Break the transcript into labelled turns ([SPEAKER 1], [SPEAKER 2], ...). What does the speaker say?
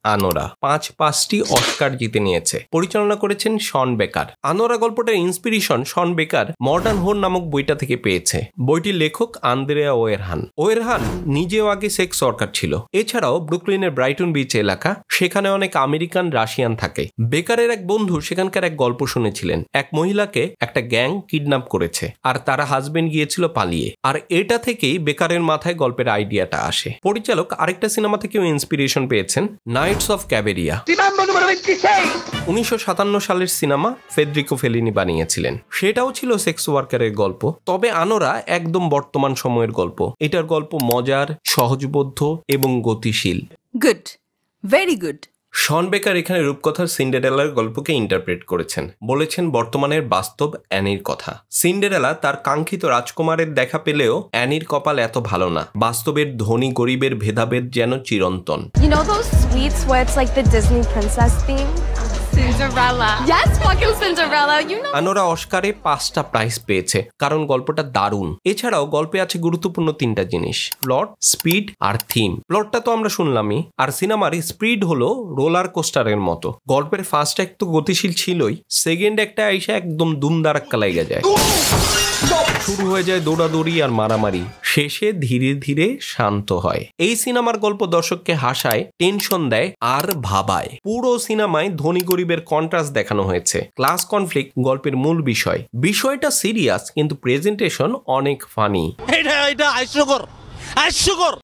[SPEAKER 1] আনোরা 5টি অস্কার জিতে নিয়েছে। পরিচালনা করেছেন শন বেকার। আনোরা গল্পটার ইন্সপিরেশন শন বেকার মডার্ন হোর নামক বইটা থেকে পেয়েছে। বইটির লেখক আন্দ্রেয়া ওয়েরহান। ওয়েরহান নিজেও আগে সেক্স ওয়ার্কার ছিল। এছাড়াও ব্রুকলিনের ব্রাইটন বিচ এলাকা, সেখানে অনেক আমেরিকান রাশিয়ান থাকে। বেকারের এক বন্ধু সেখানকার এক গল্প শুনেছিলেন। এক মহিলাকে একটা গ্যাং কিডন্যাপ করেছে আর তার হাজবেন্ড গিয়েছিল পালিয়ে। আর এটা থেকেই বেকারের মাথায় গল্পের আইডিয়াটা আসে। পরিচালক আরেকটা সিনেমা থেকেও ইন্সপিরেশন পেয়েছেন, নাইটস অফ ক্যাবেরিয়া। 1957 সালের সিনেমা ফেডরিকো ফেলিনি বানিয়েছিলেন। সেটাও ছিল সেক্স ওয়ার্কারের গল্প, তবে আনোরা একদম বর্তমান সময়ের গল্প। এটার গল্প মজার, সহজবোধ্য এবং গতিশীল।
[SPEAKER 2] Good, very good.
[SPEAKER 1] শন বেকার এখানে রূপকথার সিন্ডারেলার গল্পকে ইন্টারপ্রেট করেছেন। বলেছেন বর্তমানের বাস্তব অ্যানির কথা। সিন্ডারেলা তার কাঙ্ক্ষিত রাজকুমারের দেখা পেলেও অ্যানির কপাল এত ভালো না। বাস্তবের ধনী গরিবের ভেদাভেদ যেন চিরন্তন।
[SPEAKER 3] You know those sweets where it's like the Disney princess theme? Cinderella. Yes, fucking Cinderella. You know.
[SPEAKER 1] আনোরা অস্কারে 5টা প্রাইজ পেয়েছে কারণ গল্পটা দারুণ। এছাড়াও গল্পে আছে গুরুত্বপূর্ণ 3টা জিনিস, প্লট, স্পিড আর থিম। প্লটটা তো আমরা শুনলামই, আর সিনেমার স্পিড হলো রোলার কোস্টারের মতো। গল্পের ফার্স্ট অ্যাক্ট তো গতিশীল ছিলই, সেকেন্ড একটা এসে একদম দুমদারাক্কা লেগে যায়। শুরু হয়ে যায় দৌড়াদৌড়ি আর মারামারি, শেষে ধীরে ধীরে শান্ত হয়। এই সিনেমার গল্প দর্শককে হাসায়, টেনশন দেয় আর ভাবায়। পুরো সিনেমায় ধনী গরিবের কন্ট্রাস্ট দেখানো হয়েছে। ক্লাস কনফ্লিক্ট গল্পের মূল বিষয়। বিষয়টা সিরিয়াস কিন্তু প্রেজেন্টেশন অনেক ফানি।